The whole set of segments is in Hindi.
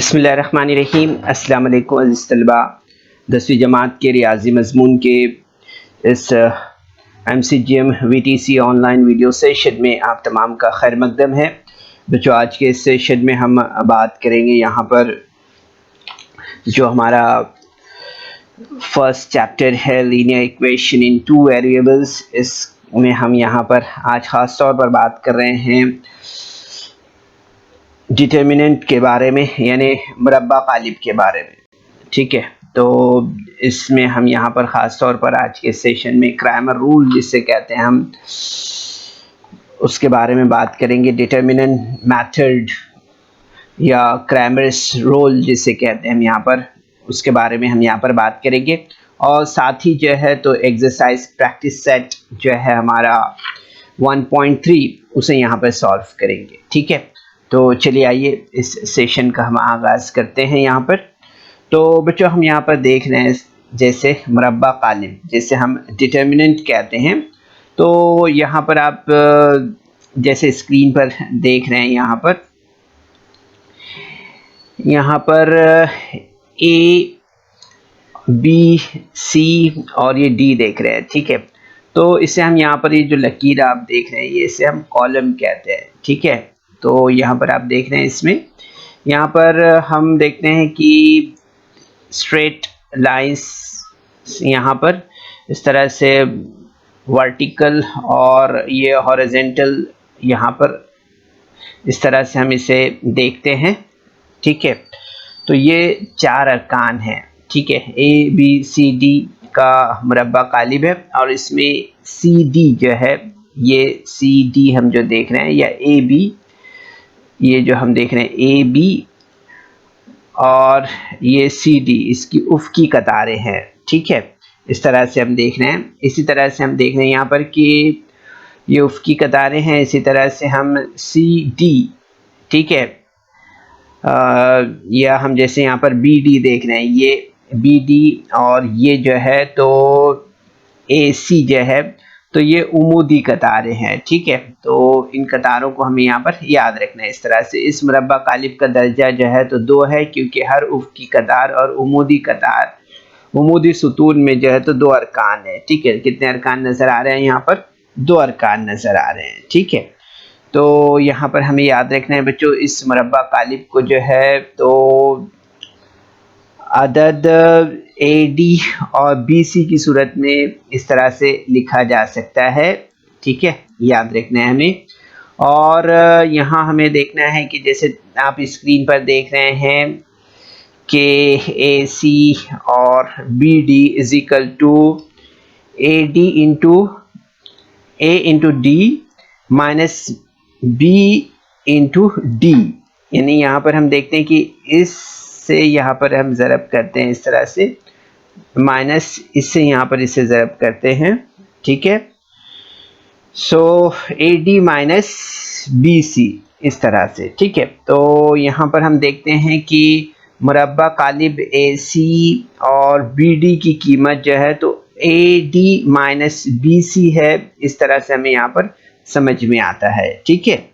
बिस्मिल्लाहिर्रहमानिर्रहीम। अस्सलाम वालेकुम अज़ीज़ तलबा। 10वीं जमात के रियाजी मज़मून के इस MCGM VTC online video session में आप तमाम का खैर मकदम है। बच्चों, आज के इस सेशन में हम बात करेंगे यहाँ पर जो हमारा फर्स्ट चैप्टर है linear equation in two variables. इसमें हम यहाँ पर आज ख़ास तौर पर बात कर रहे हैं डिटर्मिनेंट के बारे में, यानी मुरब्बा कालिब के बारे में। ठीक है, तो इसमें हम यहाँ पर ख़ास तौर पर आज के सेशन में क्रैमर रूल जिसे कहते हैं हम उसके बारे में बात करेंगे। डिटर्मिनेंट मेथड या क्रैमर्स रूल जिसे कहते हैं हम यहाँ पर, उसके बारे में हम यहाँ पर बात करेंगे। और साथ ही जो है तो एक्सरसाइज प्रैक्टिस सेट जो है हमारा 1.3 उसे यहाँ पर सॉल्व करेंगे। ठीक है, तो चलिए आइए इस सेशन का हम आगाज़ करते हैं यहाँ पर। तो बच्चों, हम यहाँ पर देख रहे हैं जैसे मुरब्बा कालिब जैसे हम डिटर्मिनेंट कहते हैं। तो यहाँ पर आप जैसे स्क्रीन पर देख रहे हैं यहाँ पर A, B, C और ये D देख रहे हैं। ठीक है, तो इसे हम यहाँ पर ये जो लकीर आप देख रहे हैं ये इसे हम कॉलम कहते हैं। ठीक है, तो यहाँ पर आप देख रहे हैं इसमें यहाँ पर हम देखते हैं कि स्ट्रेट लाइंस यहाँ पर इस तरह से वर्टिकल और ये हॉरिजॉन्टल यहाँ पर इस तरह से हम इसे देखते हैं। ठीक है, तो ये 4 अरकान हैं। ठीक है, A, B, C, D का मुरब्बा कालिब है और इसमें CD जो है ये CD हम जो देख रहे हैं या AB ये जो हम देख रहे हैं AB और ये CD इसकी उफ़क़ी कतारें हैं। ठीक है, इस तरह से हम देख रहे हैं। इसी तरह से हम देख रहे हैं यहाँ पर कि ये उफ़क़ी कतारें हैं। इसी तरह से हम CD, ठीक है, या हम जैसे यहाँ पर BD देख रहे हैं, ये BD और ये जो है तो AC जो है तो ये उमूदी कतारें हैं। ठीक है, तो इन कतारों को हमें यहाँ पर याद रखना है। इस तरह से इस मुरब्बा कालिब का दर्जा जो है तो 2 है, क्योंकि हर उफ़क़ी कतार और उमूदी कतार उमूदी सुतून में जो है तो 2 अरकान है। ठीक है, कितने अरकान नज़र आ रहे हैं यहाँ पर? 2 अरकान नज़र आ रहे हैं। ठीक है, तो यहाँ पर हमें याद रखना है बच्चों, इस मुरब्बा कालिब को जो है तो अदद AD और BC की सूरत में इस तरह से लिखा जा सकता है। ठीक है, याद रखना है हमें। और यहाँ हमें देखना है कि जैसे आप स्क्रीन पर देख रहे हैं कि AC और BD is equal to AD into A into D minus B into D। यानी यहाँ पर हम देखते हैं कि इससे यहाँ पर हम ज़रब करते हैं इस तरह से, माइनस इससे यहाँ पर इसे ज़रब करते हैं। ठीक है, सो AD माइनस BC इस तरह से। ठीक है, तो यहाँ पर हम देखते हैं कि मुरब्बा कालिब AC और BD की कीमत जो है तो AD माइनस BC है। इस तरह से हमें यहाँ पर समझ में आता है। ठीक है,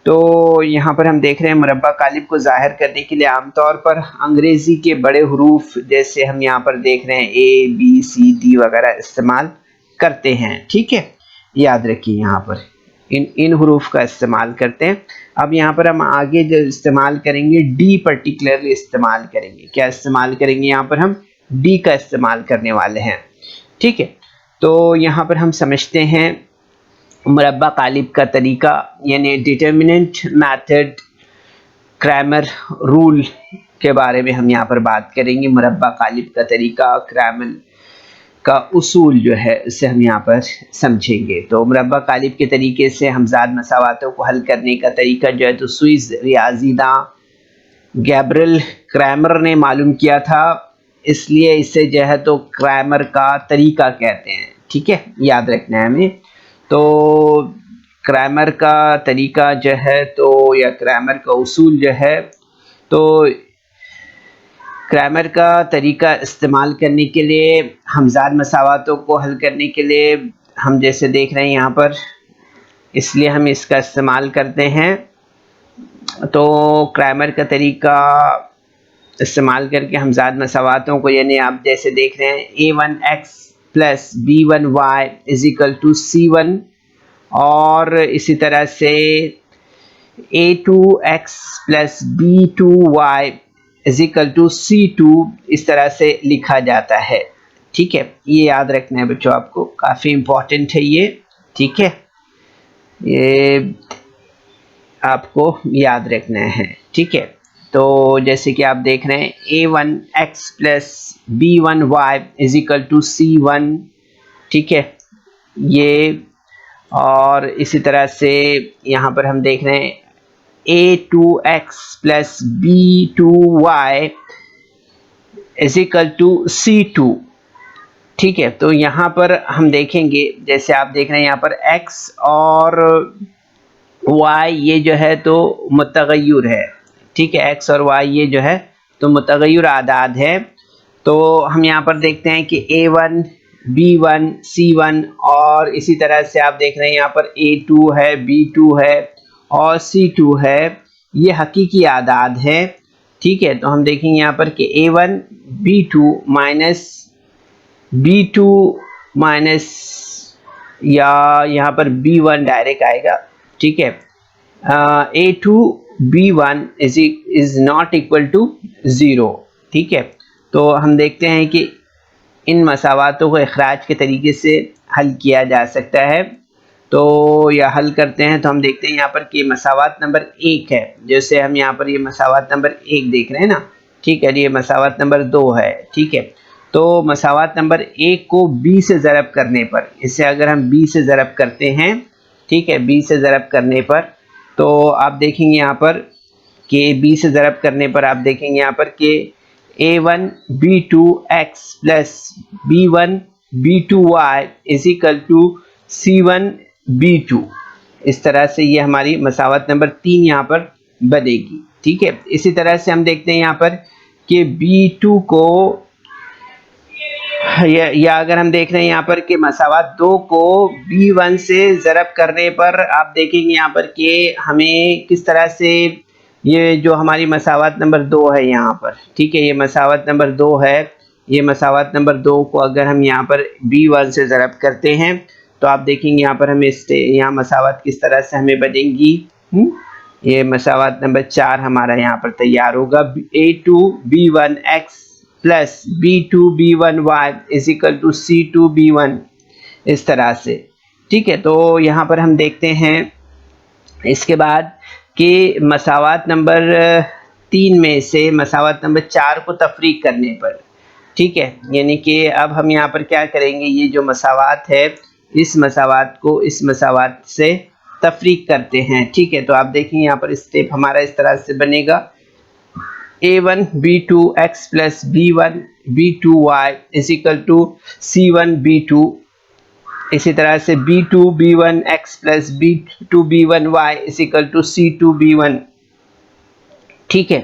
तो यहाँ पर हम देख रहे हैं मुरब्बा कालिब को ज़ाहिर करने के लिए आमतौर पर अंग्रेज़ी के बड़े हरूफ जैसे हम यहाँ पर देख रहे हैं A, B, C, D वगैरह इस्तेमाल करते हैं। ठीक है, याद रखिए यहाँ पर इन हरूफ का इस्तेमाल करते हैं। अब यहाँ पर हम आगे जो इस्तेमाल करेंगे D पर्टिकुलरली इस्तेमाल करेंगे। क्या इस्तेमाल करेंगे? यहाँ पर हम D का इस्तेमाल करने वाले हैं। ठीक है, तो यहाँ पर हम समझते हैं मुरब्बा कालिब का तरीका, यानी डिटर्मिनेंट मेथड क्रैमर रूल के बारे में हम यहाँ पर बात करेंगे। मुरब्बा कालिब का तरीका, क्रैमर का उसूल जो है उसे हम यहाँ पर समझेंगे। तो मुरब्बा कालिब के तरीके से हमजाद मसावातों को हल करने का तरीका जो है तो स्विस रियाजीदां गैब्रिएल क्रैमर ने मालूम किया था, इसलिए इसे जो है तो क्रैमर का तरीका कहते हैं। ठीक है, याद रखना है हमें। तो क्रैमर का तरीका जो है तो या क्रैमर का उसूल जो है तो क्रैमर का तरीका इस्तेमाल करने के लिए हमजाद मसावातों को हल करने के लिए हम जैसे देख रहे हैं यहाँ पर, इसलिए हम इसका इस्तेमाल करते हैं। तो क्रैमर का तरीका इस्तेमाल करके हमजाद मसावातों को, यानी आप जैसे देख रहे हैं a1x plus b1y is equal to c1, और इसी तरह से a2x plus b2y is equal to c2, इस तरह से लिखा जाता है। ठीक है, ये याद रखना है बच्चों, आपको काफ़ी इम्पोर्टेंट है ये। ठीक है, ये आपको याद रखना है। ठीक है, तो जैसे कि आप देख रहे हैं a1x plus b1y is equal to c1। ठीक है, ये, और इसी तरह से यहाँ पर हम देख रहे हैं a2x plus b2y is equal to c2। ठीक है, तो यहाँ पर हम देखेंगे, जैसे आप देख रहे हैं यहाँ पर x और y ये जो है तो मुतगय्युर है। ठीक है, x और y ये जो है तो मुतगय्युर आदाद है। तो हम यहाँ पर देखते हैं कि a1 b1 c1, और इसी तरह से आप देख रहे हैं यहाँ पर a2 है, b2 है और c2 है, ये हकीकी आदाद है। ठीक है, तो हम देखेंगे यहाँ पर कि a1 b2 minus b2 minus, या यहाँ पर b1 डायरेक्ट आएगा। ठीक है, a2 b1 is not equal to 0। ठीक है, तो हम देखते हैं कि इन मसावातों को इखराज के तरीके से हल किया जा सकता है। तो या हल करते हैं तो हम देखते हैं यहाँ पर कि मसावात नंबर 1 है, जैसे हम यहाँ पर ये मसावात नंबर 1 देख रहे हैं ना। ठीक है, ये मसावात नंबर 2 है। ठीक है, तो मसावात नंबर 1 को b से ज़रब करने पर, इसे अगर हम b से ज़रब करते हैं, ठीक है, b से ज़रब करने पर, तो आप देखेंगे यहाँ पर कि b से ज़रब करने पर आप देखेंगे यहाँ पर कि a1 b2x plus b1 b2y is equal to c1 b2। इस तरह से ये हमारी मसावत नंबर 3 यहाँ पर बनेगी। ठीक है, इसी तरह से हम देखते हैं यहाँ पर कि b2 को, या अगर हम देख रहे हैं यहाँ पर कि मसावत 2 को b1 से ज़रब करने पर आप देखेंगे यहाँ पर कि हमें किस तरह से ये जो हमारी मसावत नंबर 2 है यहाँ पर, ठीक है, ये मसावत नंबर 2 है, ये मसावत नंबर 2 को अगर हम यहाँ पर b1 से ज़रब करते हैं तो आप देखेंगे यहाँ पर हमें यहाँ मसावत किस तरह से हमें बनेगी। ये मसावत नंबर 4 हमारा यहाँ पर तैयार होगा, a2 b1x plus b2 b1y is equal to c2 b1, इस तरह से। ठीक है, तो यहाँ पर हम देखते हैं इसके बाद कि मसावत नंबर 3 में से मसावत नंबर 4 को तफरीक करने पर, ठीक है, यानी कि अब हम यहाँ पर क्या करेंगे, ये जो मसावत है इस मसावत को इस मसावत से तफरीक करते हैं। ठीक है, तो आप देखेंगे यहाँ पर स्टेप हमारा इस तरह से बनेगा, a1 b2x plus b1 b2y is equal to c1 b2, इसी तरह से b2 b1x plus b2 b1y is equal to c2 b1। ठीक है,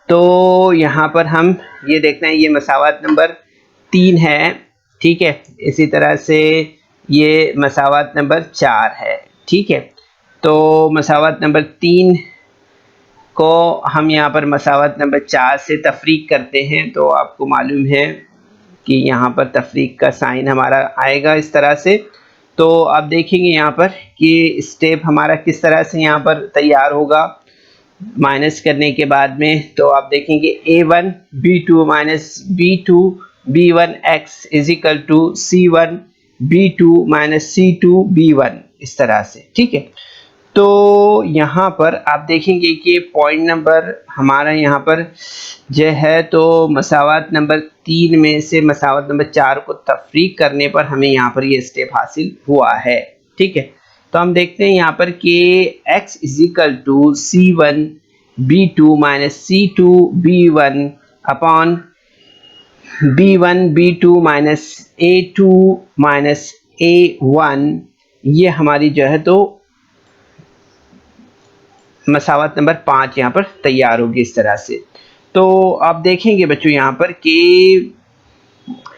तो यहाँ पर हम ये देखते हैं ये मसावत नंबर 3 है। ठीक है, इसी तरह से ये मसावत नंबर 4 है। ठीक है, तो मसावत नंबर 3 को हम यहाँ पर मसावत नंबर 4 से तफरीक करते हैं, तो आपको मालूम है कि यहाँ पर तफरीक का साइन हमारा आएगा इस तरह से। तो आप देखेंगे यहाँ पर कि स्टेप हमारा किस तरह से यहाँ पर तैयार होगा माइनस करने के बाद में। तो आप देखेंगे a1 b2 minus b2 b1x is equal to c1 b2 minus c2 b1, इस तरह से। ठीक है, तो यहाँ पर आप देखेंगे कि पॉइंट नंबर हमारा यहाँ पर जो है तो मसावत नंबर 3 में से मसावत नंबर 4 को तफरीक करने पर हमें यहाँ पर ये स्टेप हासिल हुआ है। ठीक है, तो हम देखते हैं यहाँ पर कि x is equal to c1 b2 minus c2 b1 upon b1 b2 minus a2 minus a1, ये हमारी जो है तो मसावत नंबर 5 यहाँ पर तैयार होगी इस तरह से। तो आप देखेंगे बच्चों यहाँ पर कि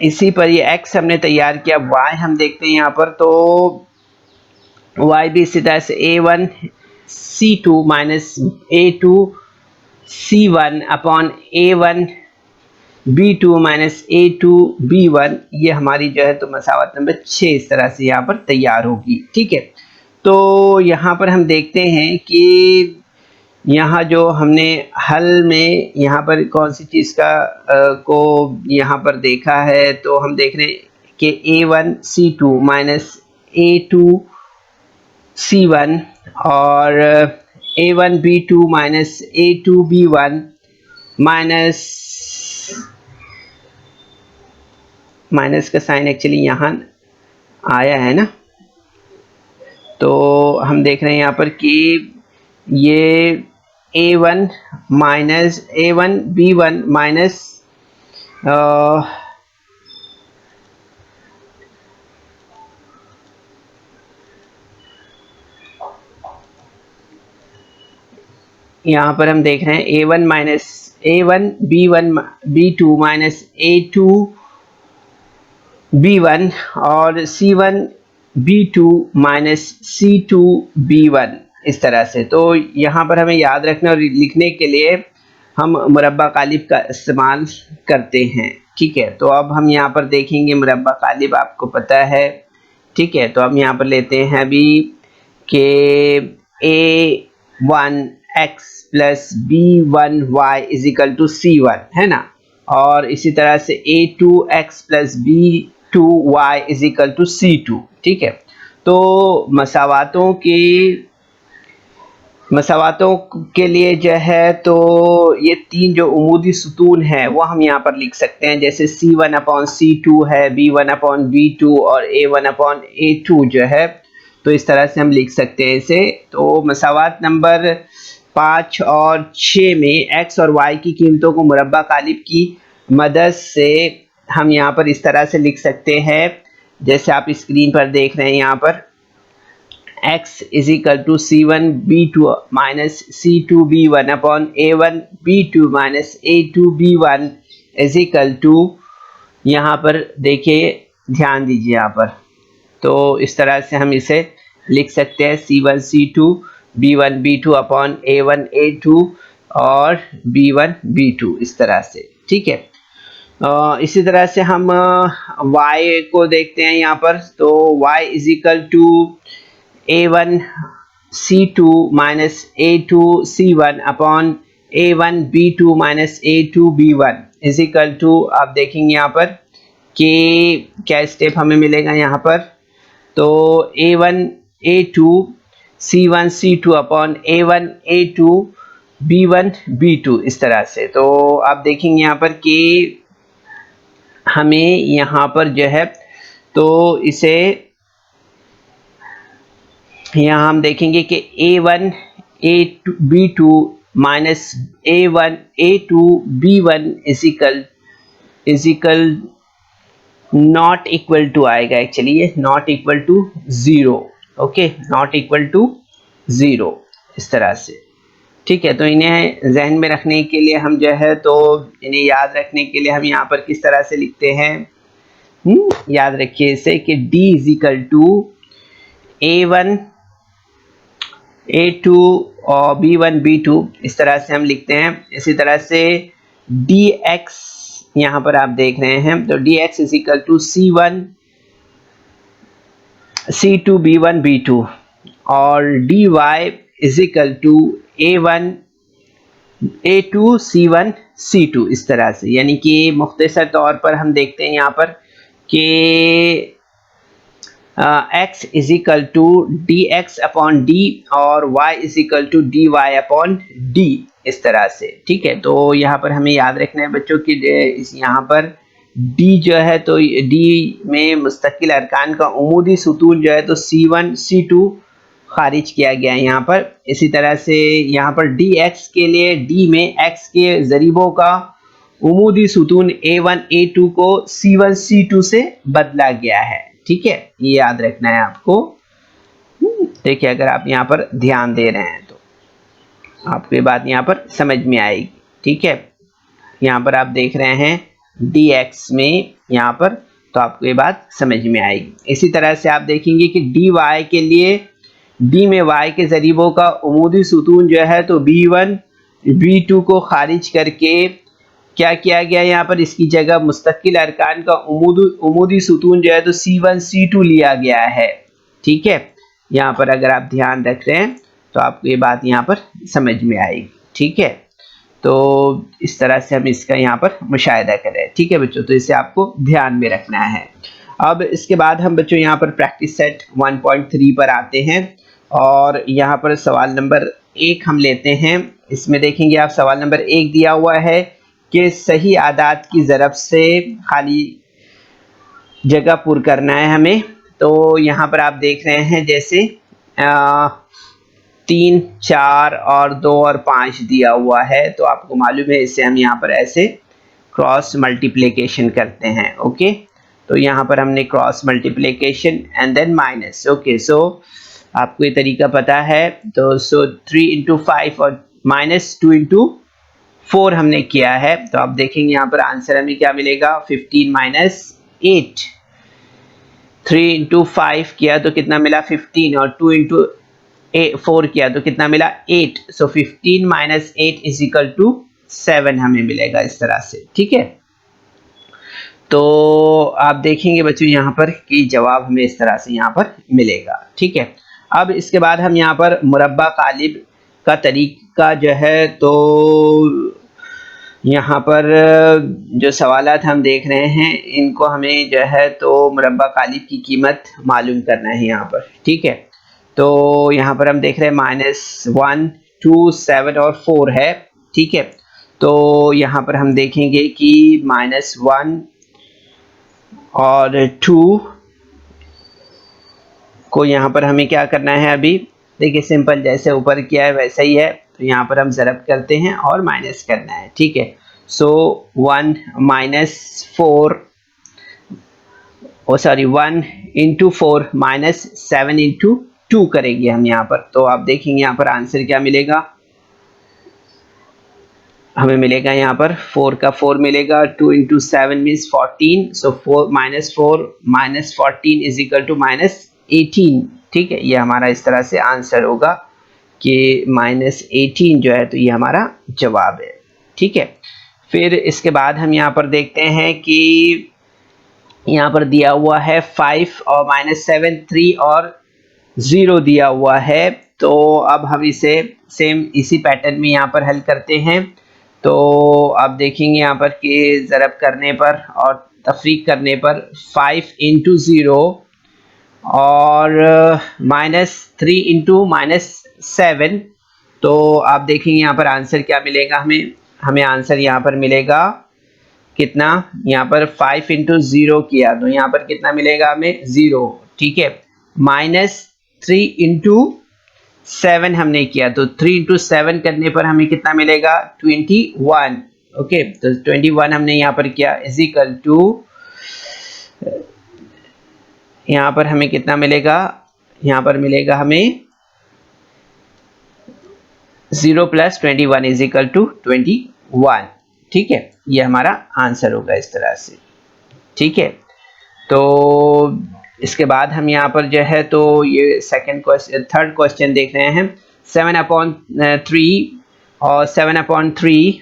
इसी पर ये x हमने तैयार किया, y हम देखते हैं यहाँ पर, तो y भी इसी तरह से a1 c2 minus a2 C1 upon A1 B2 minus A2 B1, ये हमारी जो है तो मसावत नंबर 6 इस तरह से यहाँ पर तैयार होगी। ठीक है, तो यहाँ पर हम देखते हैं कि यहाँ जो हमने हल में यहाँ पर कौन सी चीज़ का को यहाँ पर देखा है, तो हम देख रहे हैं कि A1 C2 minus A2 C1 और A1 B2 minus A2 B1 minus का साइन एक्चुअली यहाँ आया है ना, तो हम देख रहे हैं यहाँ पर कि ये A1 minus A1 B1 minus यहाँ पर हम देख रहे हैं A1 minus A1 B1 B2 minus A2 B1 और C1 B2 minus C2 B1 इस तरह से। तो यहाँ पर हमें याद रखना और लिखने के लिए हम मुरब्बा कालिब का इस्तेमाल करते हैं। ठीक है, तो अब हम यहाँ पर देखेंगे मुरब्बा कालिब, आपको पता है। ठीक है, तो हम यहाँ पर लेते हैं अभी कि A1x plus B1y is equal to C1 है ना, और इसी तरह से A2x plus B2y is equal to C2। ठीक है, तो मसावातों के लिए जो है तो ये तीन जो उमूदी सुतून है वो हम यहाँ पर लिख सकते हैं, जैसे C1 अपॉन C2 है, B1 अपॉन B2 और A1 अपॉन A2 जो है, तो इस तरह से हम लिख सकते हैं इसे। तो मसावात नंबर 5 और 6 में x और y की कीमतों को मुरब्बा कालिब की मदद से हम यहाँ पर इस तरह से लिख सकते हैं, जैसे आप स्क्रीन पर देख रहे हैं यहाँ पर x is equal to C1 B2 minus C2 B1 upon A1 B2 minus A2 B1 is equal to, यहाँ पर देखिए ध्यान दीजिए यहाँ पर, तो इस तरह से हम इसे लिख सकते हैं C1 C2 B1 B2 upon A1 A2 और B1 B2 इस तरह से। ठीक है, इसी तरह से हम y को देखते हैं यहाँ पर, तो y is equal to A1 C2 minus A2 C1 upon A1 B2 minus A2 B1 is equal to, आप देखेंगे यहाँ पर कि क्या स्टेप हमें मिलेगा यहाँ पर, तो A1 A2 C1 C2 upon A1 A2 B1 B2 इस तरह से। तो आप देखेंगे यहाँ पर कि हमें यहाँ पर जो है तो इसे यहाँ हम देखेंगे कि A1 A2 B2 minus A1 A2 B1 is equal not equal to आएगा, एक्चुअली ये not equal to 0। Okay, not equal to 0 इस तरह से। ठीक है, तो इन्हें जहन में रखने के लिए हम जो है तो इन्हें याद रखने के लिए हम यहाँ पर किस तरह से लिखते हैं, याद रखिए इसे कि D is equal to A1 A2 और B1 B2 इस तरह से हम लिखते हैं। इसी तरह से dx यहाँ पर आप देख रहे हैं, तो dx is equal to C1 C2 B1 B2 और dy is equal to A1 A2 C1 C2 इस तरह से। यानी कि मुख्तसर तौर पर हम देखते हैं यहाँ पर कि x is equal to D x upon D और y is equal to D Y upon D इस तरह से। ठीक है, तो यहाँ पर हमें याद रखना है बच्चों कि यहाँ पर d जो है तो d में मुस्तकिल अरकान का उमूदी सुतून जो है तो C1 C2 खारिज किया गया है यहाँ पर। इसी तरह से यहाँ पर dx के लिए d में x के ज़रीबों का उमूदी सुतून A1 A2 को C1 C2 से बदला गया है। ठीक है, ये याद रखना है आपको। देखिए, अगर आप यहाँ पर ध्यान दे रहे हैं तो आपको ये बात यहाँ पर समझ में आएगी। ठीक है, यहाँ पर आप देख रहे हैं dx में यहाँ पर, तो आपको ये बात समझ में आएगी। इसी तरह से आप देखेंगे कि dy के लिए d में y के ज़रीबों का उमूदी सुतून जो है तो B1 B2 को खारिज करके क्या किया गया यहाँ पर, इसकी जगह मुस्तकिल अरकान का उमूदी सुतून जो है तो C1 C2 लिया गया है। ठीक है, यहाँ पर अगर आप ध्यान रख रहे हैं तो आपको ये बात यहाँ पर समझ में आएगी। ठीक है, तो इस तरह से हम इसका यहाँ पर मुशाहिदा करें। ठीक है बच्चों, तो इसे आपको ध्यान में रखना है। अब इसके बाद हम बच्चों यहाँ पर प्रैक्टिस सेट 1.3 पर आते हैं और यहाँ पर सवाल नंबर 1 हम लेते हैं। इसमें देखेंगे आप सवाल नंबर 1 दिया हुआ है कि सही आदात की ज़रब से खाली जगह पुर करना है हमें। तो यहाँ पर आप देख रहे हैं जैसे 3, 4 और 2 और 5 दिया हुआ है, तो आपको मालूम है इसे हम यहाँ पर ऐसे क्रॉस मल्टीप्लिकेशन करते हैं। ओके, तो यहाँ पर हमने cross multiplication and then minus. Okay, so आपको ये तरीका पता है। तो 3 इंटू 5 और माइनस 2 इंटू 4 हमने किया है। तो आप देखेंगे यहाँ पर आंसर हमें क्या मिलेगा, 15 माइनस 8। 3 इंटू 5 किया तो कितना मिला 15 और 2 इंटू 4 किया तो कितना मिला 8। सो 15 माइनस 8 इज इक्वल टू 7 हमें मिलेगा इस तरह से। ठीक है, तो आप देखेंगे बच्चों यहाँ पर कि जवाब हमें इस तरह से यहाँ पर मिलेगा। ठीक है, अब इसके बाद हम यहाँ पर मुरब्बा कालिब का तरीका जो है तो यहाँ पर जो सवालात हम देख रहे हैं इनको हमें जो है तो मुरब्बा कालिब की कीमत मालूम करना है यहाँ पर। ठीक है, तो यहाँ पर हम देख रहे हैं -1, 2, 7 और 4 है। ठीक है, तो यहाँ पर हम देखेंगे कि -1 और 2 को यहाँ पर हमें क्या करना है, अभी देखिए सिंपल जैसे ऊपर किया है वैसा ही है। तो यहाँ पर हम ज़रब करते हैं और माइनस करना है। ठीक है, सो 1 इंटू 4 माइनस 7 इंटू 2 करेंगे हम यहाँ पर। तो आप देखेंगे यहाँ पर आंसर क्या मिलेगा, हमें मिलेगा यहाँ पर 4 का 4 मिलेगा, 2 into 7 means 14। So 4 minus 14 is equal to -18। ठीक है, ये हमारा इस तरह से आंसर होगा कि -18 जो है तो ये हमारा जवाब है। ठीक है, फिर इसके बाद हम यहाँ पर देखते हैं कि यहाँ पर दिया हुआ है 5 और -7, 3 और 0 दिया हुआ है। तो अब हम इसे सेम इसी पैटर्न में यहाँ पर हल करते हैं। तो आप देखेंगे यहाँ पर कि ज़रब करने पर और तफरीक करने पर 5 इंटू 0 और -3 इंटू -7। तो आप देखेंगे यहाँ पर आंसर क्या मिलेगा, हमें आंसर यहाँ पर मिलेगा कितना, यहाँ पर 5 इंटू 0 किया तो यहाँ पर कितना मिलेगा हमें 0। ठीक है, -3 इंटू 7 हमने किया तो 3 इंटू 7 करने पर हमें कितना मिलेगा 21। ओके, तो 21 हमने यहाँ पर किया इज इक्वल टू, यहाँ पर हमें कितना मिलेगा, यहाँ पर मिलेगा हमें 0 + 21 इज इक्वल टू 21। ठीक है, ये हमारा आंसर होगा इस तरह से। ठीक है, तो इसके बाद हम यहाँ पर जो है तो ये थर्ड क्वेश्चन देख रहे हैं। 7/3 और 7/3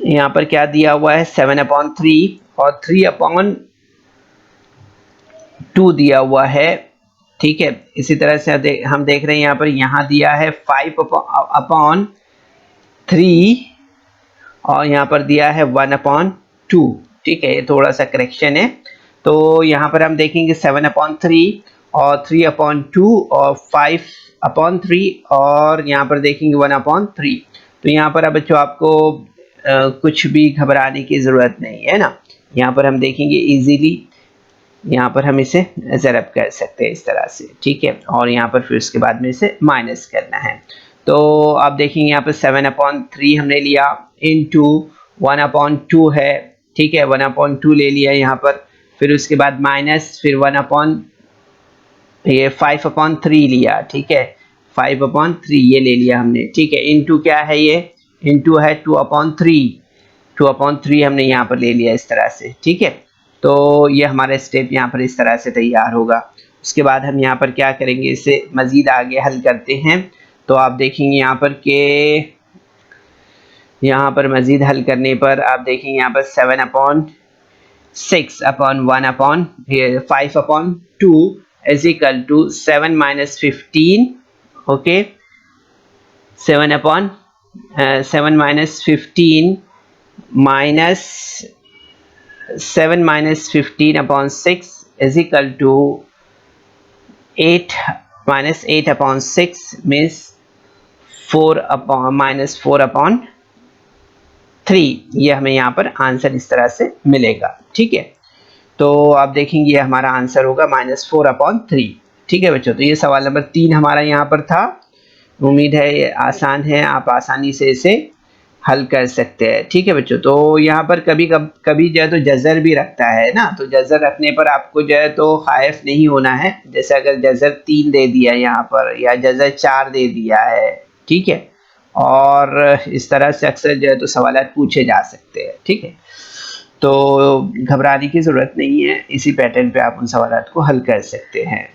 यहाँ पर क्या दिया हुआ है, 7/3 और 3/2 दिया हुआ है। ठीक है, इसी तरह से हम देख रहे हैं यहाँ पर यहाँ दिया है 5/3 और यहाँ पर दिया है 1/2। ठीक है, ये थोड़ा सा करेक्शन है। तो यहाँ पर हम देखेंगे 7/3 और 3/2 और 5/3 और यहाँ पर देखेंगे 1/3। तो यहाँ पर अब बच्चों आपको कुछ भी घबराने की ज़रूरत नहीं है ना। यहाँ पर हम देखेंगे इजीली यहाँ पर हम इसे ज़रब कर सकते हैं इस तरह से। ठीक है, और यहाँ पर फिर उसके बाद में इसे माइनस करना है। तो आप देखेंगे यहाँ पर 7/3 हमने लिया इंटू 1/2 है। ठीक है, 1/2 ले लिया यहाँ पर, फिर उसके बाद माइनस, फिर 5/3 लिया। ठीक है, 5/3 ये ले लिया हमने। ठीक है, इंटू क्या है, ये इंटू है 2/3 हमने यहाँ पर ले लिया इस तरह से। ठीक है, तो ये हमारा स्टेप यहाँ पर इस तरह से तैयार होगा। उसके बाद हम यहाँ पर क्या करेंगे, इसे मज़ीद आगे हल करते हैं। तो आप देखेंगे यहाँ पर के यहाँ पर मज़ीद हल करने पर आप देखेंगे यहाँ पर 7/6/1/5/2 is equal to 7 - 15। Okay, 7 - 15 minus 7 - 15/6 is equal to 8 - 8/6 means 4/3। ये हमें यहाँ पर आंसर इस तरह से मिलेगा। ठीक है, तो आप देखेंगे ये हमारा आंसर होगा -4/3। ठीक है बच्चों, तो ये सवाल नंबर 3 हमारा यहाँ पर था। उम्मीद है ये आसान है, आप आसानी से इसे हल कर सकते हैं। ठीक है बच्चों, तो यहाँ पर कभी जो है तो जज़र भी रखता है ना, तो जज़र रखने पर आपको जो है तो खाइफ नहीं होना है। जैसे अगर जज़र 3 दे दिया यहाँ पर या जज़र 4 दे दिया है, ठीक है, और इस तरह से अक्सर जो है तो सवालात पूछे जा सकते हैं। ठीक है, तो घबराने की ज़रूरत नहीं है, इसी पैटर्न पे आप उन सवालात को हल कर सकते हैं।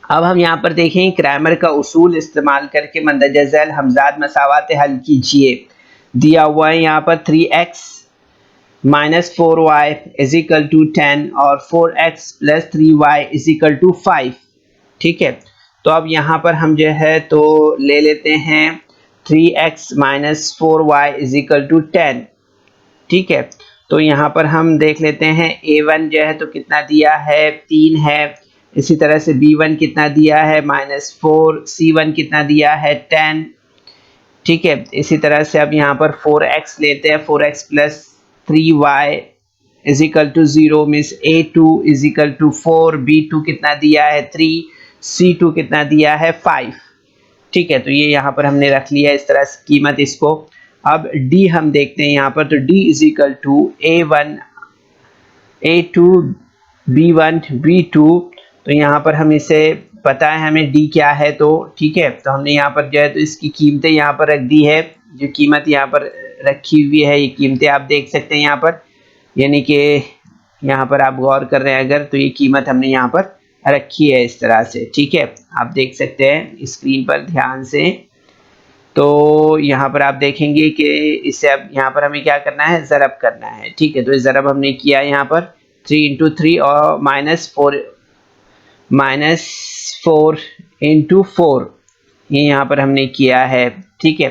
अब हम यहाँ पर देखें, क्रैमर का उसूल इस्तेमाल करके मंदरजा झैल हमजाद मसावात हल कीजिए। दिया हुआ है यहाँ पर 3x - 4y is equal to 10 और 4x + 3y is equal to 5। ठीक है, तो अब यहाँ पर हम जो है तो ले लेते हैं 3x - 4y is equal to 10। ठीक है, तो यहाँ पर हम देख लेते हैं a1 जो है तो कितना दिया है, 3 है। इसी तरह से b1 कितना दिया है, -4, c1 कितना दिया है, 10। ठीक है, इसी तरह से अब यहाँ पर 4x लेते हैं, 4x + 3y is equal to 0 means a2 is equal to 4, b2 कितना दिया है 3, c2 कितना दिया है 5। ठीक है, तो ये यहाँ पर हमने रख लिया इस तरह से कीमत इसको। अब d हम देखते हैं यहाँ पर, तो d is equal to a1 a2 b1 b2। तो यहाँ पर हम इसे पता है हमें d क्या है, तो ठीक है, तो हमने यहाँ पर जो है तो इसकी कीमतें यहाँ पर रख दी है। जो कीमत यहाँ पर रखी हुई है ये कीमतें आप देख सकते हैं यहाँ पर, यानी कि यहाँ पर आप गौर कर रहे हैं अगर, तो ये कीमत हमने यहाँ पर रखी है इस तरह से। ठीक है, आप देख सकते हैं स्क्रीन पर ध्यान से। तो यहाँ पर आप देखेंगे कि इसे अब यहाँ पर हमें क्या करना है, ज़रब करना है। ठीक है, तो इस ज़रब हमने किया यहाँ पर 3 × 3 और -4 × 4 ये यहाँ पर हमने किया है। ठीक है,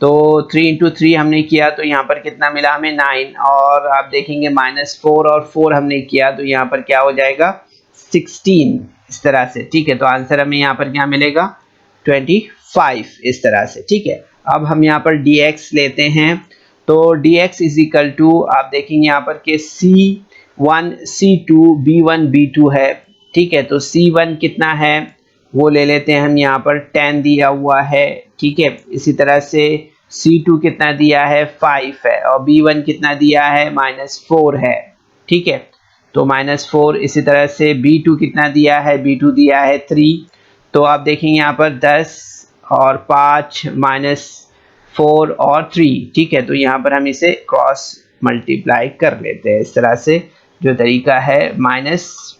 तो 3 × 3 हमने किया तो यहाँ पर कितना मिला हमें 9, और आप देखेंगे -4 और 4 हमने किया तो यहाँ पर क्या हो जाएगा 16 इस तरह से। ठीक है, तो आंसर हमें यहाँ पर क्या मिलेगा 25 इस तरह से। ठीक है, अब हम यहाँ पर dx लेते हैं, तो dx इज इक्वल टू आप देखेंगे यहाँ पर के c1 c2 b1 b2 है। ठीक है, तो c1 कितना है वो ले लेते हैं हम, यहाँ पर 10 दिया हुआ है। ठीक है, इसी तरह से c2 कितना दिया है 5 है, और b1 कितना दिया है -4 है। ठीक है, तो -4। इसी तरह से b2 कितना दिया है, b2 दिया है 3। तो आप देखेंगे यहाँ पर 10 और 5 -4 और 3। ठीक है, तो यहाँ पर हम इसे क्रॉस मल्टीप्लाई कर लेते हैं इस तरह से, जो तरीका है माइनस।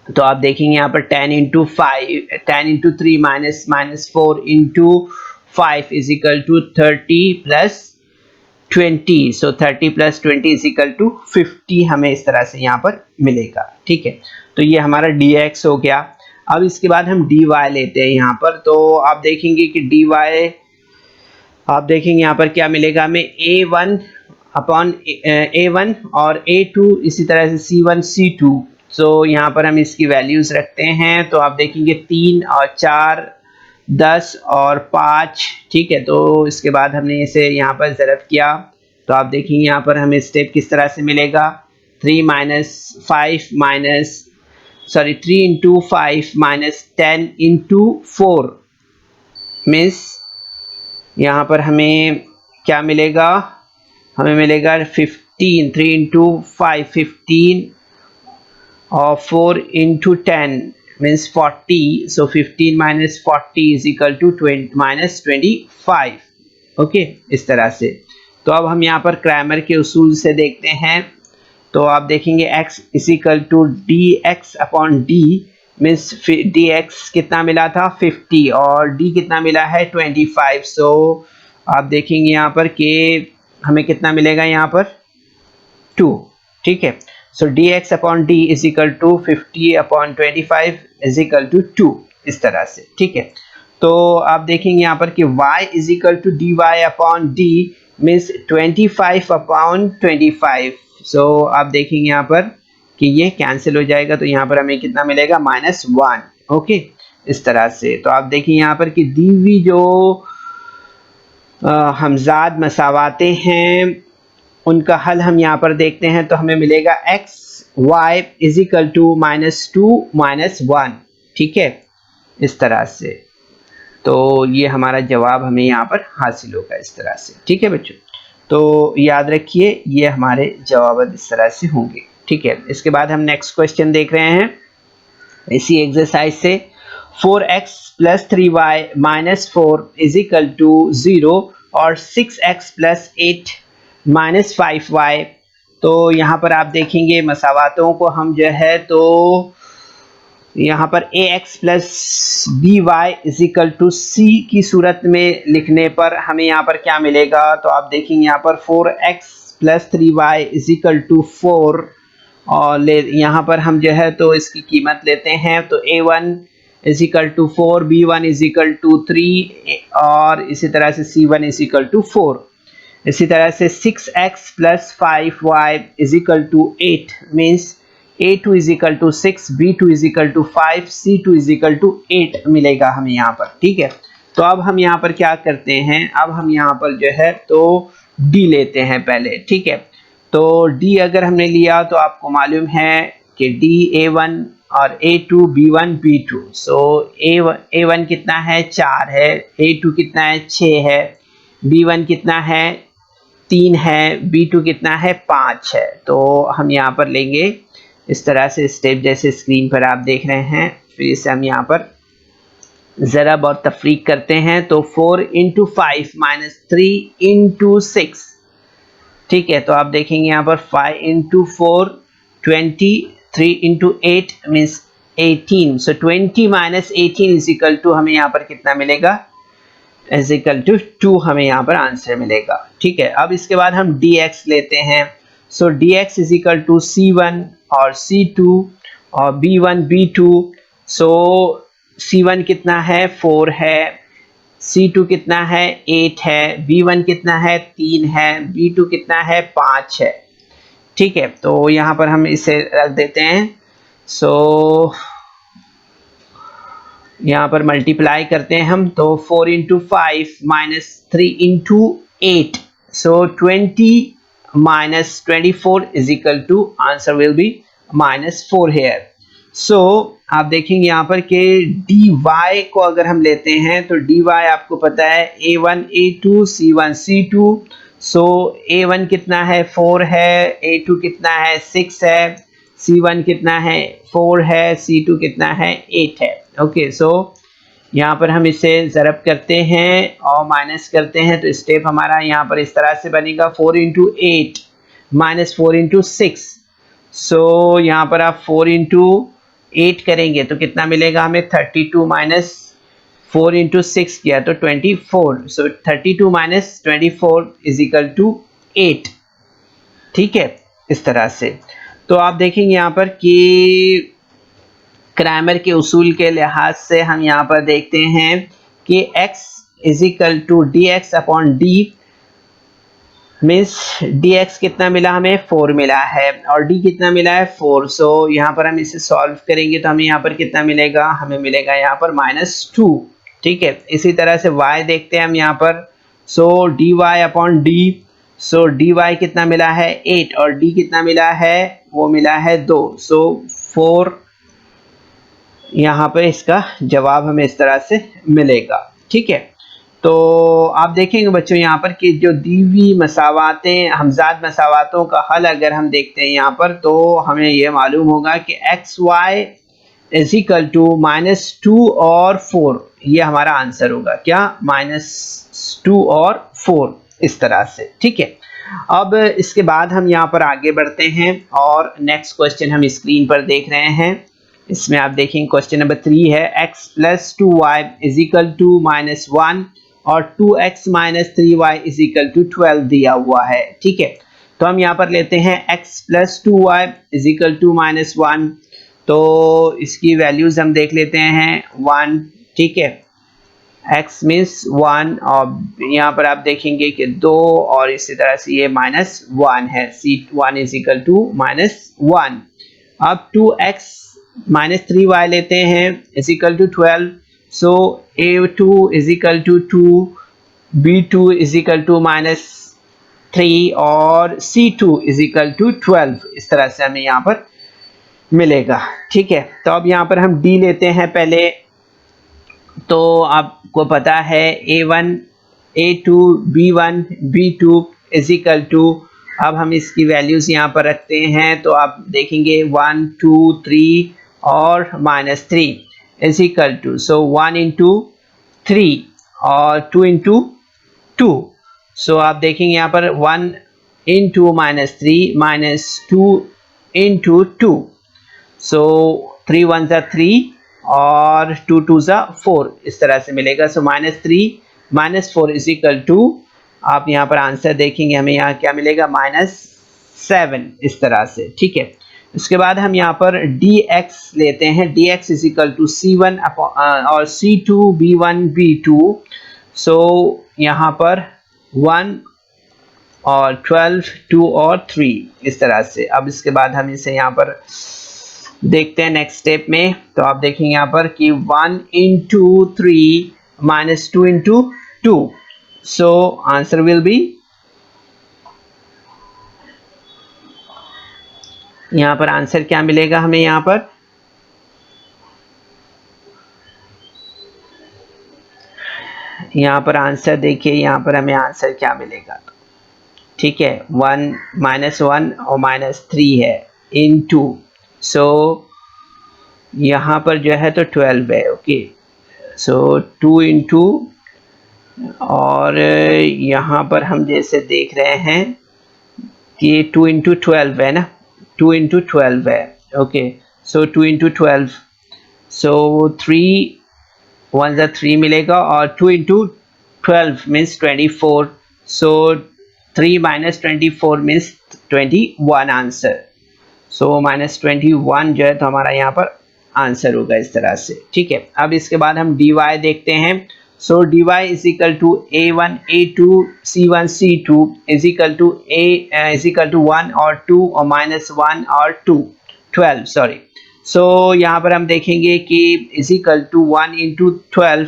तो आप देखेंगे यहाँ पर 10 × 3 -4 × 5 is equal to 30 + 20। So 30 + 20 is equal to 50 हमें इस तरह से यहाँ पर मिलेगा। ठीक है, तो ये हमारा dx हो गया। अब इसके बाद हम dy लेते हैं यहाँ पर, तो आप देखेंगे कि dy आप देखेंगे यहाँ पर क्या मिलेगा हमें a1 और a2 इसी तरह से c1 c2। सो यहाँ पर हम इसकी वैल्यूज़ रखते हैं, तो आप देखेंगे 3 और 4 10 और 5। ठीक है, तो इसके बाद हमने इसे यहाँ पर ज़रब किया, तो आप देखेंगे यहाँ पर हमें स्टेप किस तरह से मिलेगा 3 × 5 10 × 4 मीन्स यहाँ पर हमें क्या मिलेगा, हमें मिलेगा 15। 3 × 5 15 और 4 × 10 means 40। So 15 - 40 is equal to -25। Okay, इस तरह से। तो अब हम यहाँ पर क्रैमर के उसूल से देखते हैं, तो आप देखेंगे x is equal to dx/d means D X कितना मिला था 50 और डी कितना मिला है 25। सो आप देखेंगे यहाँ पर कि हमें कितना मिलेगा यहाँ पर 2। ठीक है, so d x upon d is equal to 50 upon 25 is equal to 2, इस तरह से। ठीक है, तो आप देखेंगे यहाँ पर कि y is equal to D Y upon D means 25 upon 25। So आप देखेंगे यहाँ पर कि ये कैंसिल हो जाएगा, तो यहाँ पर हमें कितना मिलेगा -1। ओके, इस तरह से। तो आप देखिए यहाँ पर कि दी हुई जो हमजाद मसावाते हैं उनका हल हम यहाँ पर देखते हैं, तो हमें मिलेगा x y is equal to -2 -1। ठीक है, इस तरह से। तो ये हमारा जवाब हमें यहाँ पर हासिल होगा इस तरह से। ठीक है बच्चों, तो याद रखिए ये हमारे जवाब इस तरह से होंगे। ठीक है, इसके बाद हम नेक्स्ट क्वेश्चन देख रहे हैं इसी एक्सरसाइज से। 4x + 3y - 4 is equal to 0 और 6x + 8 - 5y। तो यहाँ पर आप देखेंगे मसावातों को हम जो है तो यहाँ पर ax + by is equal to c की सूरत में लिखने पर हमें यहाँ पर क्या मिलेगा, तो आप देखेंगे यहाँ पर 4x + 3y is equal to 4 और यहाँ पर हम जो है तो इसकी कीमत लेते हैं, तो a1 is equal to 4, b1 is equal to 3 और इसी तरह से c1 इज इक्वल टू 4। इसी तरह से 6x + 5y is equal to 8 means a2 is equal to 6, b2 is equal to 5, c2 is equal to 8 मिलेगा हमें यहाँ पर। ठीक है, तो अब हम यहाँ पर क्या करते हैं, अब हम यहाँ पर जो है तो d लेते हैं पहले। ठीक है, तो d अगर हमने लिया तो आपको मालूम है कि d a1 और a2 b1 b2। सो a1 कितना है 4 है, a2 कितना है 6 है, b1 कितना है 3 है, b2 कितना है 5 है। तो हम यहाँ पर लेंगे इस तरह से स्टेप जैसे स्क्रीन पर आप देख रहे हैं। फिर इसे हम यहाँ पर ज़रब और तफरीक करते हैं, तो 4 × 5 - 3 × 6। ठीक है, तो आप देखेंगे यहाँ पर 5 × 4 20, 3 × 8 means 18। So 20 - 18 is equal to हमें यहाँ पर कितना मिलेगा, इज इक्वल टू 2 हमें यहाँ पर आंसर मिलेगा। ठीक है, अब इसके बाद हम dx लेते हैं। So dx is equal to c1 और c2 और b1 b2। सो c1 कितना है 4 है, c2 कितना है 8 है, b1 कितना है 3 है, b2 कितना है 5 है। ठीक है, तो यहाँ पर हम इसे रख देते हैं। सो यहाँ पर मल्टीप्लाई करते हैं हम, तो 4 × 5 - 3 × 8। So 20 - 24 is equal to answer will be -4 here. सो आप देखेंगे यहाँ पर कि dy को अगर हम लेते हैं तो dy आपको पता है a1 a2 c1 c2। सो a1 कितना है 4 है, a2 कितना है 6 है, c1 कितना है 4 है, c2 कितना है 8 है। ओके, सो यहाँ पर हम इसे ज़रब करते हैं और माइनस करते हैं, तो स्टेप हमारा यहाँ पर इस तरह से बनेगा 4 × 8 - 4 × 6। सो यहाँ पर आप 4 × 8 करेंगे तो कितना मिलेगा हमें 32 - 4 × 6 किया तो 24। सो 32 - 24 इज इक्वल टू 8। ठीक है, इस तरह से। तो आप देखेंगे यहाँ पर कि क्रैमर के उसूल के लिहाज से हम यहाँ पर देखते हैं कि x is equal to dx upon d means dx कितना मिला हमें 4 मिला है और d कितना मिला है 4। सो यहाँ पर हम इसे सॉल्व करेंगे तो हमें यहाँ पर कितना मिलेगा, हमें मिलेगा यहाँ पर -2। ठीक है, इसी तरह से y देखते हैं हम यहाँ पर। सो dy अपॉन d, सो dy कितना मिला है 8 और d कितना मिला है, वो मिला है 2। सो 4 यहाँ पर इसका जवाब हमें इस तरह से मिलेगा। ठीक है, तो आप देखेंगे बच्चों यहाँ पर कि जो दी हुई मसावातें हमजाद मसावातों का हल अगर हम देखते हैं यहाँ पर, तो हमें ये मालूम होगा कि X Y is equal to -2 और 4, ये हमारा आंसर होगा। क्या, -2 और 4, इस तरह से। ठीक है, अब इसके बाद हम यहाँ पर आगे बढ़ते हैं और नेक्स्ट क्वेश्चन हम स्क्रीन पर देख रहे हैं। इसमें आप देखेंगे क्वेश्चन नंबर 3 है x plus 2y is equal to -1 और 2x minus 3y is equal to 12 दिया हुआ है। ठीक है, तो हम यहाँ पर लेते हैं x plus 2y is equal to -1, तो इसकी वैल्यूज हम देख लेते हैं 1। ठीक है, x मीन्स 1 और यहाँ पर आप देखेंगे कि 2 और इसी तरह से ये -1 है, c1 इज इक्वल टू -1। अब 2x माइनस 3y लेते हैं is equal to 12, so a2 is equal to 2, b2 is equal to -3 और c2 इज इक्वल टू 12। इस तरह से हमें यहाँ पर मिलेगा। ठीक है, तो अब यहाँ पर हम d लेते हैं पहले, तो आपको पता है a1 a2 b1 b2 is equal to, अब हम इसकी वैल्यूज यहाँ पर रखते हैं, तो आप देखेंगे 1 2 3 और -3 is equal to, so 1 into 3 और 2 इंटू 2, सो आप देखेंगे यहाँ पर 1 इंटू -3 -2 इंटू 2, सो 3 1 ज़ा 3 और 2 2 ज़ा 4, इस तरह से मिलेगा। सो -3 -4 इज इक्वल टू, आप यहाँ पर आंसर देखेंगे हमें यहाँ क्या मिलेगा -7, इस तरह से। ठीक है, उसके बाद हम यहाँ पर dx लेते हैं, dx is equal to c1 और c2 b1 b2, सो यहाँ पर 1 और 12 2 और 3, इस तरह से। अब इसके बाद हम इसे यहाँ पर देखते हैं नेक्स्ट स्टेप में, तो आप देखेंगे यहाँ पर कि 1 into 3 -2 into 2, so answer will B, यहाँ पर आंसर क्या मिलेगा हमें, यहाँ पर आंसर देखिए, यहाँ पर हमें आंसर क्या मिलेगा। ठीक है, 1 -1 और -3 है इनटू, सो यहाँ पर जो है तो 12 है। ओके, सो 2 इंटू, और यहाँ पर हम जैसे देख रहे हैं कि 2 इंटू 12 है ना, 2 इंटू 12 है। ओके, सो 2 इंटू 12, सो 3 1 ज़ा 3 मिलेगा और 2 इंटू 12 मीन्स 24, सो 3 -24 मीन्स 21 आंसर, सो -21 जो है तो हमारा यहाँ पर आंसर होगा इस तरह से। ठीक है, अब इसके बाद हम dy देखते हैं, so dy is equal to a1 a2 c1 c2 is equal to is equal to 1 और 2 और -1 और 2 12, सॉरी। सो यहाँ पर हम देखेंगे कि is equal to 1 into 12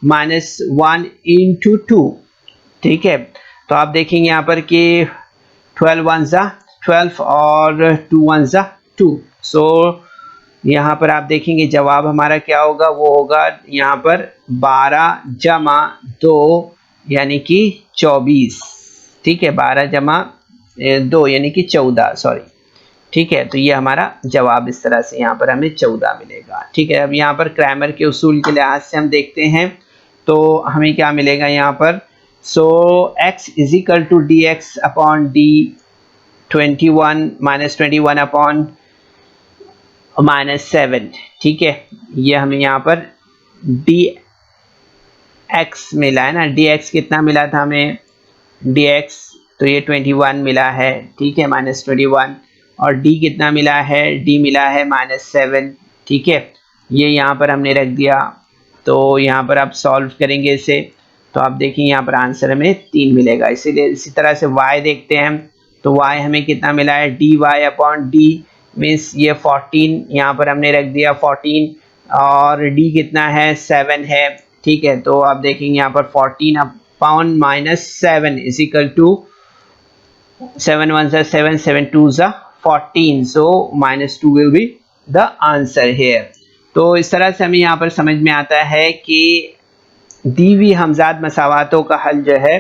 -1 into 2। ठीक है, तो आप देखेंगे यहाँ पर कि 12 1 ज़ा 12 और 2 1 ज़ा 2, सो यहाँ पर आप देखेंगे जवाब हमारा क्या होगा, वो होगा यहाँ पर 12 जमा 2 यानी कि 24। ठीक है, 12 जमा 2 यानी कि 14, सॉरी। ठीक है, तो ये हमारा जवाब इस तरह से यहाँ पर हमें 14 मिलेगा। ठीक है, अब यहाँ पर क्रैमर के उसूल के लिहाज से हम देखते हैं, तो हमें क्या मिलेगा यहाँ पर, so x is equal to D x upon D 21 -21 upon -7। ठीक है, ये हमें यहाँ पर dx मिला है ना, dx कितना मिला था हमें, dx तो ये 21 मिला है। ठीक है, -21, और d कितना मिला है, d मिला है -7। ठीक है, ये यहाँ पर हमने रख दिया, तो यहाँ पर आप सॉल्व करेंगे इसे, तो आप देखेंगे यहाँ पर आंसर हमें 3 मिलेगा। इसीलिए इसी तरह से y देखते हैं, तो y हमें कितना मिला है, dy अपॉन डी मीन्स ये 14 यहाँ पर हमने रख दिया 14, और d कितना है 7 है। ठीक है, तो आप देखेंगे यहाँ पर 14 अपॉन -7 इज इक्वल टू 7 1 ज़ा 7 7 2 ज़ा 14, सो -2 will be the answer hair. तो इस तरह से हमें यहाँ पर समझ में आता है कि दी हुई हमजाद मसावातों का हल जो है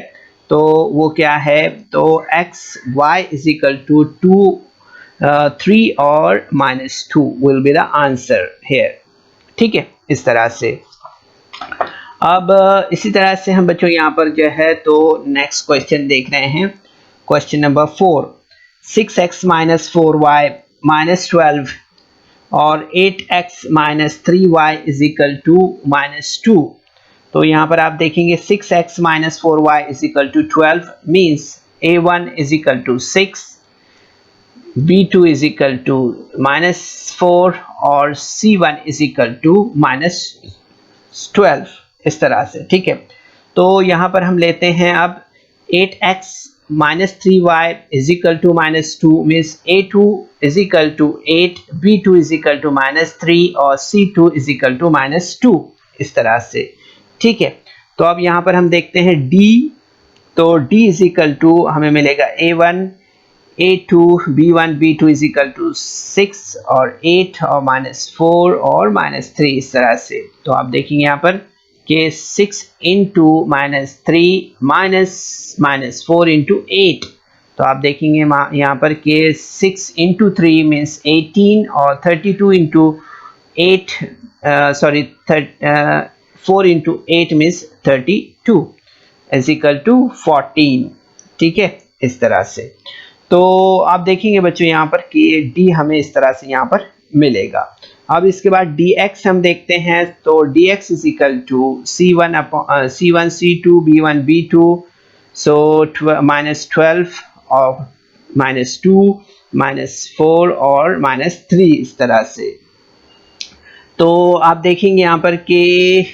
तो वो क्या है, तो x y is equal to 2 3 और -2 will be the answer here. ठीक है, इस तरह से। अब इसी तरह से हम बच्चों यहाँ पर जो है तो नेक्स्ट क्वेश्चन देख रहे हैं, क्वेश्चन नंबर 4, 6x - 4y - 12 और 8x minus 3y is equal to -2। तो यहाँ पर आप देखेंगे 6x minus 4y is equal to 12 means a1 is equal to 6, b2 is equal to -4 और c1 इज इक्वल टू -12 इस तरह से। ठीक है, तो यहाँ पर हम लेते हैं अब 8x minus 3y is equal to -2 means a2 is equal to 8, b2 is equal to -3 और c2 इज इक्वल टू -2 इस तरह से। ठीक है, तो अब यहाँ पर हम देखते हैं d, तो d इज इक्वल टू हमें मिलेगा a1, a2, b1, b2 is equal to 6 और 8 और -4 और -3 इस तरह से। तो आप देखेंगे यहाँ पर कि 6 इंटू -3 -4 इंटू 8, तो आप देखेंगे यहाँ पर कि 6 इंटू 3 मीन्स 18 और 32 into 8 sorry 4 into 8 means 32 is equal to 14। ठीक है, इस तरह से। तो आप देखेंगे बच्चों यहाँ पर कि d हमें इस तरह से यहाँ पर मिलेगा। अब इसके बाद dx हम देखते हैं, तो dx is equal to c1 c2 b1 b2, so -12 और -2 -4 और -3 इस तरह से। तो आप देखेंगे यहाँ पर कि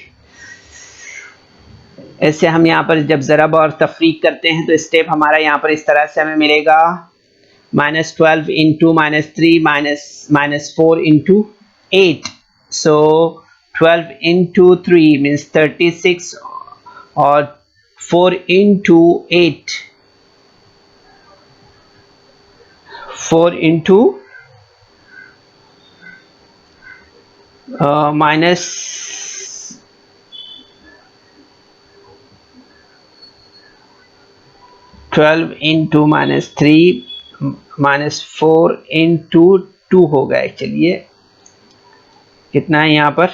ऐसे हम यहाँ पर जब ज़रब और तफरीक करते हैं तो स्टेप हमारा यहाँ पर इस तरह से हमें मिलेगा -12 इंटू -3 -4 इंटू 8, सो 12 इंटू 3 मीन्स 36 और 4 इंटू 8 4 इंटू -12 इंटू -3 -4 इंटू 2 होगा। चलिए कितना है यहाँ पर,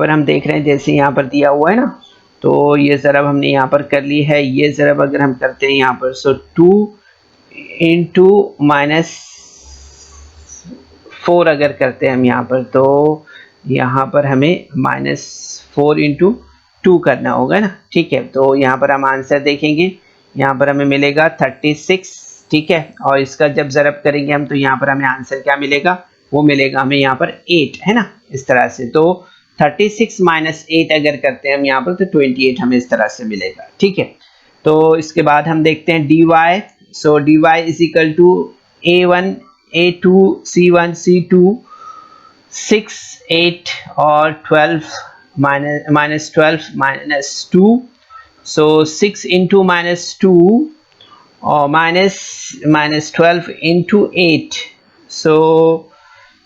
हम देख रहे हैं जैसे यहाँ पर दिया हुआ है ना, तो ये ज़रब हमने यहाँ पर कर ली है। ये ज़रब अगर हम करते हैं यहाँ पर, सो 2 इंटू -4 अगर करते हैं हम यहाँ पर, तो यहाँ पर हमें -4 इंटू 2 करना होगा ना। ठीक है, तो यहाँ पर हम आंसर देखेंगे, यहाँ पर हमें मिलेगा 36। ठीक है, और इसका जब ज़रब करेंगे हम तो यहाँ पर हमें आंसर क्या मिलेगा, वो मिलेगा हमें यहाँ पर 8 है ना, इस तरह से। तो 36 माइनस 8 अगर करते हैं हम यहाँ पर तो 28 हमें इस तरह से मिलेगा। ठीक है, तो इसके बाद हम देखते हैं dy, so dy is equal to a1 a2 c1 c2 6 8 और 12 -12 -2, so 6 into -2 or -12 into 8, so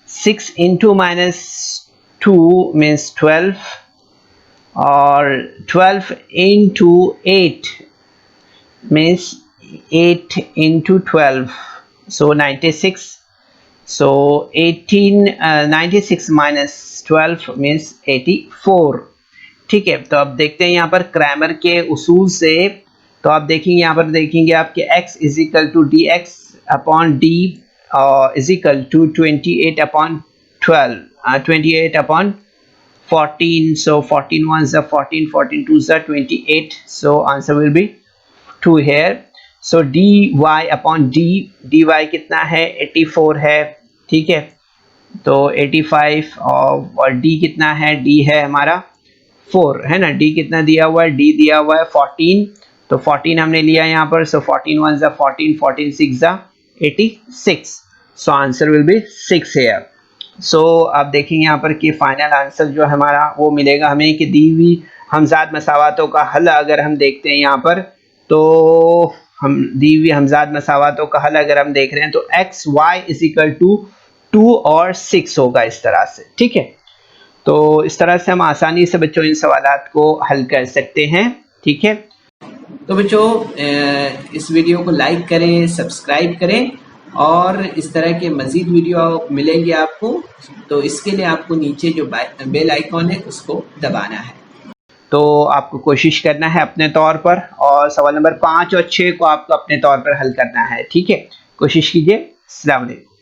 6 into -2 means 12 or 12 into 8 means 8 into 12, so 96, so 96 minus 12 means 84। ठीक है, तो अब देखते हैं यहाँ पर क्रैमर के उसूल से, तो आप देखेंगे यहाँ पर देखेंगे आपके x is equal to D x upon d is equal to 28 upon 12, 28 upon 14, so 14 ones are 14, 14 twos are 28, so answer will be 2 here। so dy upon dy कितना है, 84 है। ठीक है, तो 85 और d कितना है, d है हमारा 4 है ना, d कितना दिया हुआ है, d दिया हुआ है 14, तो 14 हमने लिया यहाँ पर, सो 14 ones are 14, 14 6 are 86, so answer will be 6 here। सो आप देखेंगे यहाँ पर कि फाइनल आंसर जो हमारा वो मिलेगा हमें कि दी हुई हमजाद मसावातों का हल अगर हम देखते हैं यहाँ पर, तो हम दी हुई हमजाद मसावातों का हल अगर हम देख रहे हैं तो x Y is equal to 2 और 6 होगा इस तरह से। ठीक है, तो इस तरह से हम आसानी से बच्चों इन सवालात को हल कर सकते हैं। ठीक है, तो बच्चों इस वीडियो को लाइक करें, सब्सक्राइब करें और इस तरह के मज़ीद वीडियो मिलेंगे आपको, तो इसके लिए आपको नीचे जो बेल आइकॉन है उसको दबाना है। तो आपको कोशिश करना है अपने तौर पर, और सवाल नंबर 5 और 6 को आपको अपने तौर पर हल करना है। ठीक है, कोशिश कीजिए। अस्सलाम वालेकुम।